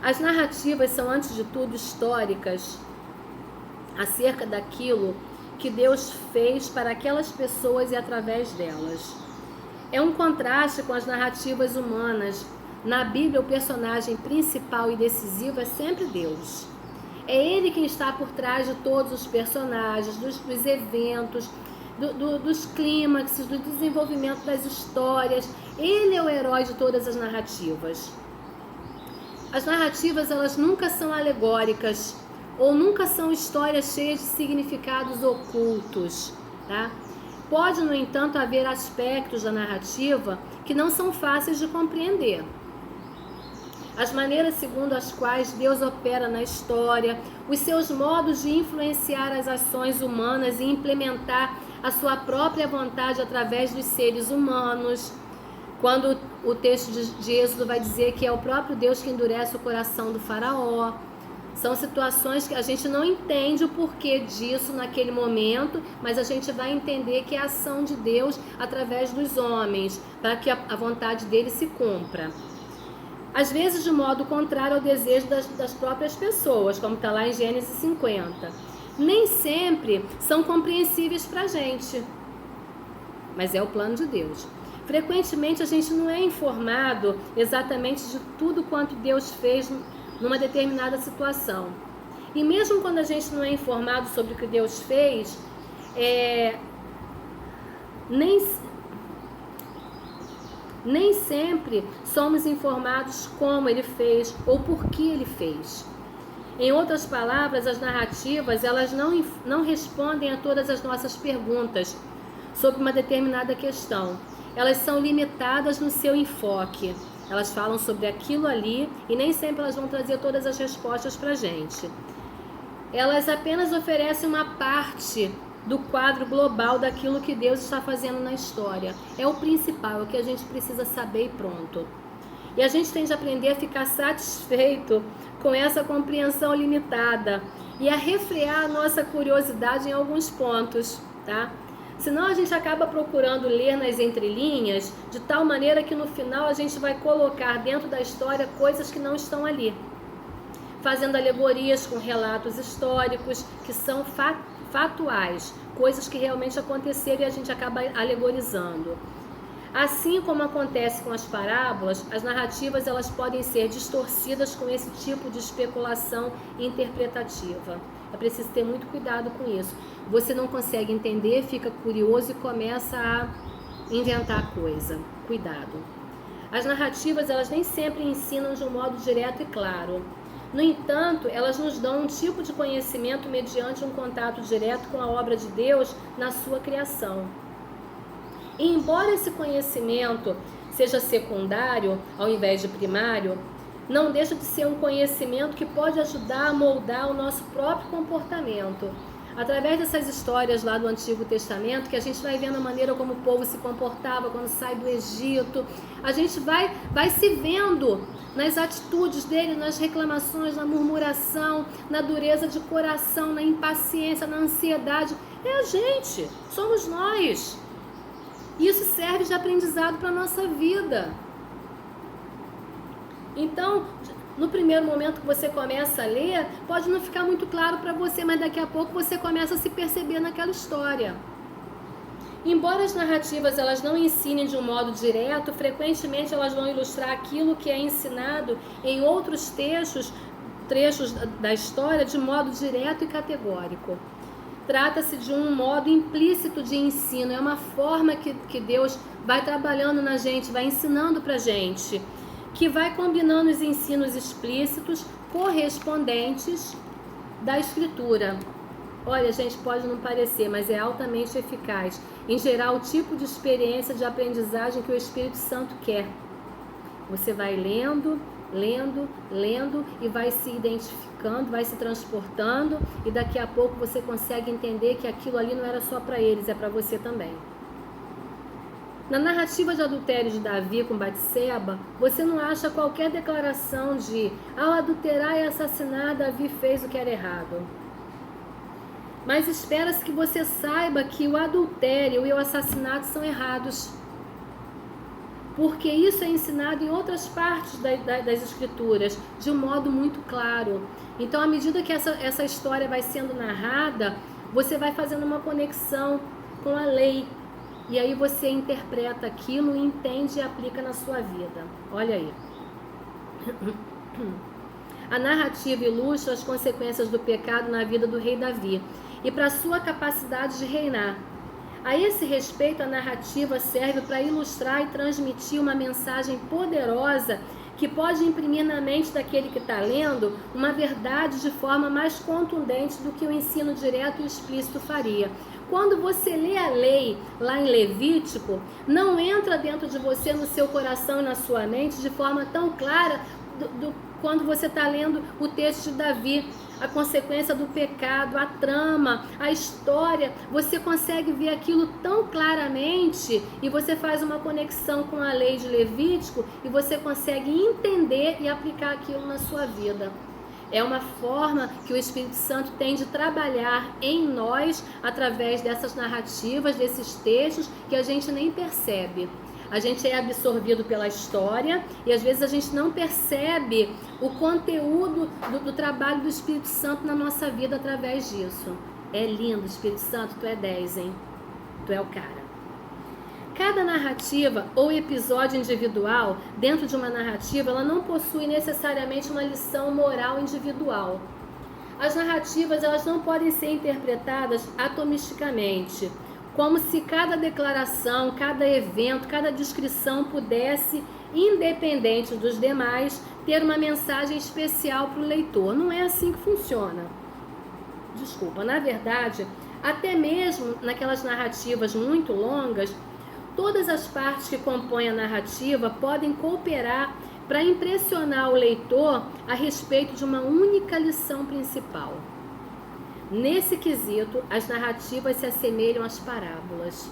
As narrativas são, antes de tudo, históricas acerca daquilo que Deus fez para aquelas pessoas e através delas. É um contraste com as narrativas humanas. Na Bíblia, o personagem principal e decisivo é sempre Deus. É Ele quem está por trás de todos os personagens, dos eventos, dos clímaxes, do desenvolvimento das histórias. Ele é o herói de todas as narrativas. As narrativas, elas nunca são alegóricas ou nunca são histórias cheias de significados ocultos, tá? Pode, no entanto, haver aspectos da narrativa que não são fáceis de compreender. As maneiras segundo as quais Deus opera na história, os seus modos de influenciar as ações humanas e implementar a sua própria vontade através dos seres humanos. Quando o texto de Êxodo vai dizer que é o próprio Deus que endurece o coração do faraó. São situações que a gente não entende o porquê disso naquele momento, mas a gente vai entender que é a ação de Deus através dos homens, para que a vontade dele se cumpra. Às vezes de modo contrário ao desejo das próprias pessoas, como está lá em Gênesis 50. Nem sempre são compreensíveis para a gente, mas é o plano de Deus. Frequentemente a gente não é informado exatamente de tudo quanto Deus fez numa determinada situação. E mesmo quando a gente não é informado sobre o que Deus fez, nem sempre somos informados como Ele fez ou por que Ele fez. Em outras palavras, as narrativas, elas não respondem a todas as nossas perguntas sobre uma determinada questão. Elas são limitadas no seu enfoque. Elas falam sobre aquilo ali e nem sempre elas vão trazer todas as respostas para a gente. Elas apenas oferecem uma parte do quadro global daquilo que Deus está fazendo na história. É o principal, é o que a gente precisa saber e pronto. E a gente tem de aprender a ficar satisfeito com essa compreensão limitada e a refrear a nossa curiosidade em alguns pontos, tá? Senão a gente acaba procurando ler nas entrelinhas de tal maneira que no final a gente vai colocar dentro da história coisas que não estão ali, fazendo alegorias com relatos históricos que são fatuais, coisas que realmente aconteceram e a gente acaba alegorizando. Assim como acontece com as parábolas, as narrativas elas podem ser distorcidas com esse tipo de especulação interpretativa. É preciso ter muito cuidado com isso. Você não consegue entender, fica curioso e começa a inventar coisa. Cuidado. As narrativas elas nem sempre ensinam de um modo direto e claro. No entanto, elas nos dão um tipo de conhecimento mediante um contato direto com a obra de Deus na sua criação. E embora esse conhecimento seja secundário ao invés de primário, não deixa de ser um conhecimento que pode ajudar a moldar o nosso próprio comportamento. Através dessas histórias lá do Antigo Testamento, que a gente vai vendo a maneira como o povo se comportava quando sai do Egito, a gente vai se vendo nas atitudes dele, nas reclamações, na murmuração, na dureza de coração, na impaciência, na ansiedade. É a gente, somos nós. Isso serve de aprendizado para a nossa vida. Então, no primeiro momento que você começa a ler, pode não ficar muito claro para você, mas daqui a pouco você começa a se perceber naquela história. Embora as narrativas elas não ensinem de um modo direto, frequentemente elas vão ilustrar aquilo que é ensinado em outros trechos da história de modo direto e categórico. Trata-se de um modo implícito de ensino, é uma forma que Deus vai trabalhando na gente, vai ensinando para a gente, que vai combinando os ensinos explícitos correspondentes da Escritura. Olha, gente, pode não parecer, mas é altamente eficaz em gerar o tipo de experiência de aprendizagem que o Espírito Santo quer. Você vai lendo e vai se identificando, vai se transportando e daqui a pouco você consegue entender que aquilo ali não era só para eles, é para você também. Na narrativa de adultério de Davi com Batseba, você não acha qualquer declaração de ao adulterar e assassinar, Davi fez o que era errado. Mas espera-se que você saiba que o adultério e o assassinato são errados. porque isso é ensinado em outras partes das Escrituras, de um modo muito claro. Então, à medida que essa história vai sendo narrada, você vai fazendo uma conexão com a lei. E aí você interpreta aquilo, entende e aplica na sua vida. Olha aí. A narrativa ilustra as consequências do pecado na vida do rei Davi e para sua capacidade de reinar. A esse respeito, a narrativa serve para ilustrar e transmitir uma mensagem poderosa que pode imprimir na mente daquele que está lendo uma verdade de forma mais contundente do que o ensino direto e explícito faria. Quando você lê a lei lá em Levítico, não entra dentro de você, no seu coração e na sua mente de forma tão clara quando você está lendo o texto de Davi, a consequência do pecado, a trama, a história, você consegue ver aquilo tão claramente e você faz uma conexão com a lei de Levítico e você consegue entender e aplicar aquilo na sua vida. É uma forma que o Espírito Santo tem de trabalhar em nós através dessas narrativas, desses textos que a gente nem percebe. A gente é absorvido pela história e às vezes a gente não percebe o conteúdo do trabalho do Espírito Santo na nossa vida através disso. É lindo, Espírito Santo, tu é 10, hein? Tu é o cara. Cada narrativa ou episódio individual, dentro de uma narrativa, ela não possui necessariamente uma lição moral individual. As narrativas, elas não podem ser interpretadas atomisticamente, como se cada declaração, cada evento, cada descrição pudesse, independente dos demais, ter uma mensagem especial para o leitor. Não é assim que funciona. Desculpa, na verdade, até mesmo naquelas narrativas muito longas, todas as partes que compõem a narrativa podem cooperar para impressionar o leitor a respeito de uma única lição principal. Nesse quesito, as narrativas se assemelham às parábolas,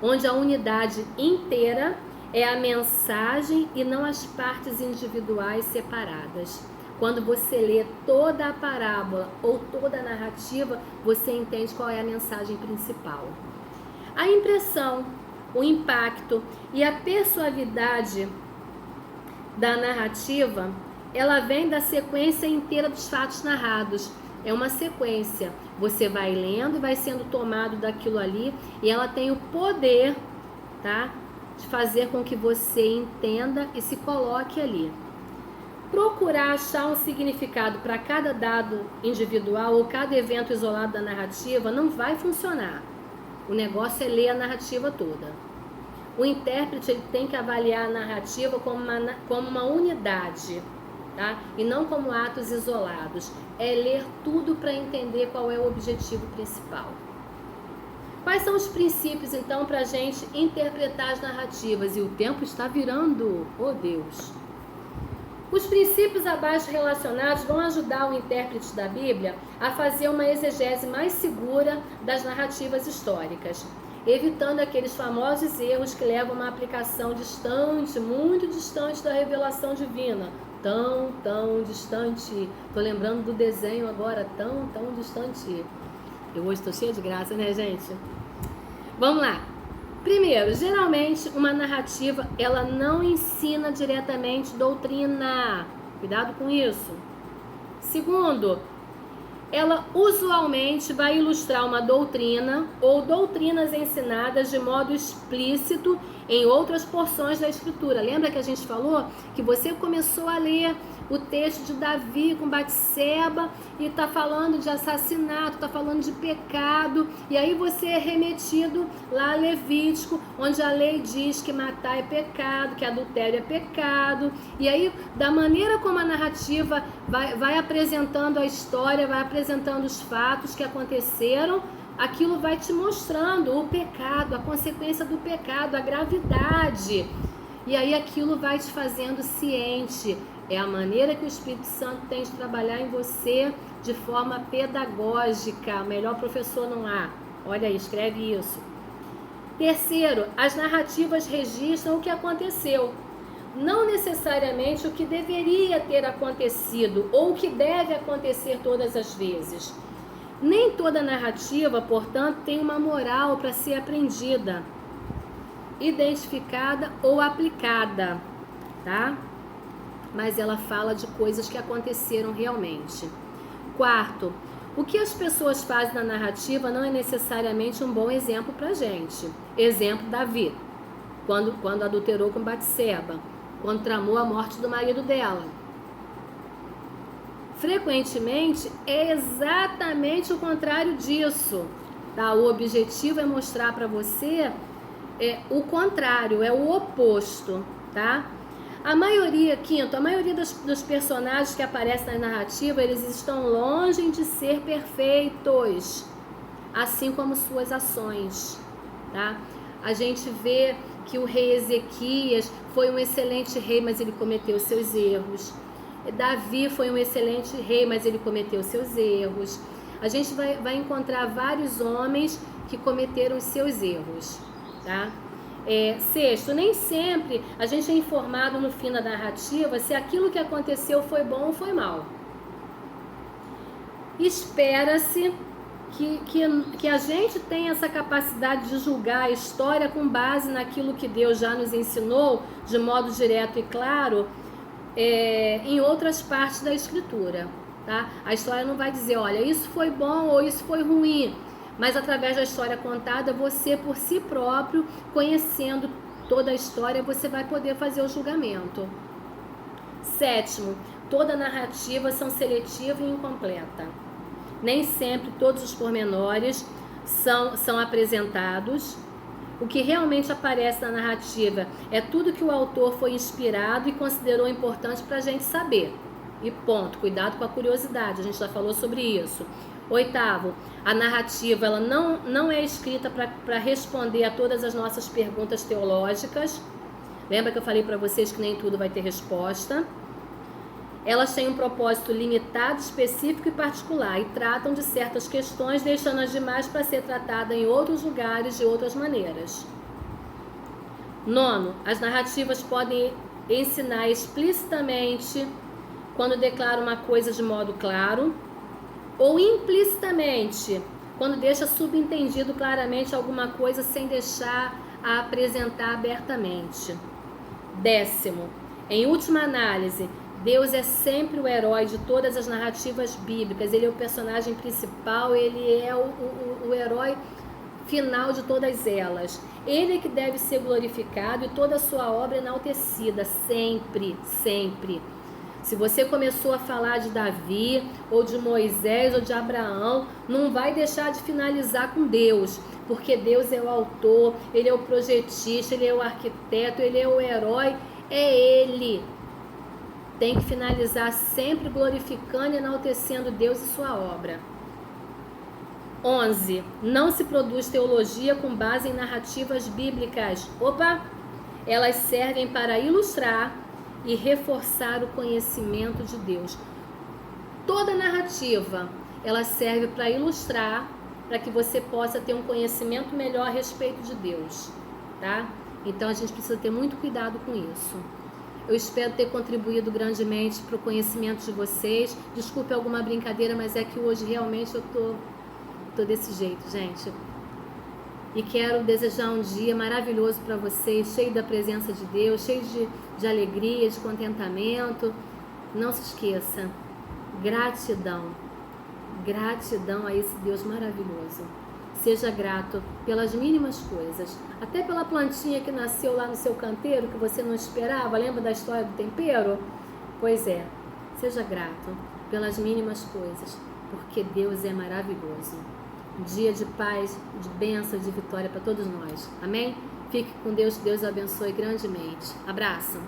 onde a unidade inteira é a mensagem e não as partes individuais separadas. Quando você lê toda a parábola ou toda a narrativa, você entende qual é a mensagem principal. A impressão, o impacto e a persuasividade da narrativa, ela vem da sequência inteira dos fatos narrados. É uma sequência, você vai lendo e vai sendo tomado daquilo ali e ela tem o poder, tá, de fazer com que você entenda e se coloque ali. Procurar achar um significado para cada dado individual ou cada evento isolado da narrativa não vai funcionar. O negócio é ler a narrativa toda. O intérprete, ele tem que avaliar a narrativa como uma unidade, tá? E não como atos isolados. É ler tudo para entender qual é o objetivo principal. Quais são os princípios, então, para a gente interpretar as narrativas? E o tempo está virando, oh Deus! Os princípios abaixo relacionados vão ajudar o intérprete da Bíblia a fazer uma exegese mais segura das narrativas históricas, evitando aqueles famosos erros que levam a uma aplicação distante, muito distante da revelação divina. Tão distante. Tô lembrando do desenho agora, tão distante. Eu hoje estou cheia de graça, né, gente? Vamos lá. Primeiro, geralmente uma narrativa, ela não ensina diretamente doutrina. Cuidado com isso. Segundo, ela usualmente vai ilustrar uma doutrina ou doutrinas ensinadas de modo explícito em outras porções da Escritura. Lembra que a gente falou que você começou a ler o texto de Davi com Batseba e está falando de assassinato, está falando de pecado, e aí você é remetido lá a Levítico, onde a lei diz que matar é pecado, que adultério é pecado, e aí da maneira como a narrativa vai apresentando a história, vai apresentando os fatos que aconteceram, aquilo vai te mostrando o pecado, a consequência do pecado, a gravidade, e aí aquilo vai te fazendo ciente. É a maneira que o Espírito Santo tem de trabalhar em você de forma pedagógica. Melhor professor não há. Olha aí, escreve isso. Terceiro, as narrativas registram o que aconteceu. Não necessariamente o que deveria ter acontecido ou o que deve acontecer todas as vezes. Nem toda narrativa, portanto, tem uma moral para ser aprendida. identificada ou aplicada, tá? Mas ela fala de coisas que aconteceram realmente. Quarto, o que as pessoas fazem na narrativa não é necessariamente um bom exemplo pra gente. Exemplo, Davi, quando adulterou com Batseba, quando tramou a morte do marido dela. Frequentemente é exatamente o contrário disso, tá? O objetivo é mostrar para você o contrário, é o oposto, tá? A maioria dos personagens que aparecem na narrativa, eles estão longe de ser perfeitos, assim como suas ações, tá? A gente vê que o rei Ezequias foi um excelente rei, mas ele cometeu seus erros. Davi foi um excelente rei, mas ele cometeu seus erros. A gente vai encontrar vários homens que cometeram seus erros, tá? Sexto, nem sempre a gente é informado no fim da narrativa se aquilo que aconteceu foi bom ou foi mal. Espera-se que a gente tenha essa capacidade de julgar a história com base naquilo que Deus já nos ensinou de modo direto e claro em outras partes da Escritura, tá? A história não vai dizer, olha, isso foi bom ou isso foi ruim, mas através da história contada, você por si próprio, conhecendo toda a história, você vai poder fazer o julgamento. Sétimo, toda narrativa são seletiva e incompleta. Nem sempre todos os pormenores são apresentados. O que realmente aparece na narrativa é tudo que o autor foi inspirado e considerou importante para a gente saber. E ponto. Cuidado com a curiosidade, a gente já falou sobre isso. Oitavo, a narrativa ela não é escrita para responder a todas as nossas perguntas teológicas. Lembra que eu falei para vocês que nem tudo vai ter resposta? Elas têm um propósito limitado, específico e particular e tratam de certas questões, deixando as demais para ser tratada em outros lugares de outras maneiras. Nono, as narrativas podem ensinar explicitamente quando declara uma coisa de modo claro, ou implicitamente quando deixa subentendido claramente alguma coisa sem deixar a apresentar abertamente. Décimo, em última análise, Deus é sempre o herói de todas as narrativas bíblicas. Ele é o personagem principal, ele é o herói final de todas elas. Ele é que deve ser glorificado e toda a sua obra enaltecida, sempre, sempre. Se você começou a falar de Davi, ou de Moisés, ou de Abraão, não vai deixar de finalizar com Deus, porque Deus é o autor, Ele é o projetista, Ele é o arquiteto, Ele é o herói, é Ele. Tem que finalizar sempre glorificando e enaltecendo Deus e sua obra. 11. Não se produz teologia com base em narrativas bíblicas. Elas servem para ilustrar e reforçar o conhecimento de Deus. Toda narrativa, ela serve para ilustrar, para que você possa ter um conhecimento melhor a respeito de Deus, tá? Então a gente precisa ter muito cuidado com isso. Eu espero ter contribuído grandemente para o conhecimento de vocês. Desculpe alguma brincadeira, mas é que hoje realmente eu tô desse jeito, gente. E quero desejar um dia maravilhoso para vocês, cheio da presença de Deus, cheio de alegria, de contentamento. Não se esqueça, gratidão. Gratidão a esse Deus maravilhoso. Seja grato pelas mínimas coisas, até pela plantinha que nasceu lá no seu canteiro, que você não esperava. Lembra da história do tempero? Pois é, seja grato pelas mínimas coisas, porque Deus é maravilhoso. Um dia de paz, de bênção, de vitória para todos nós. Amém? Fique com Deus, que Deus abençoe grandemente. Abraço!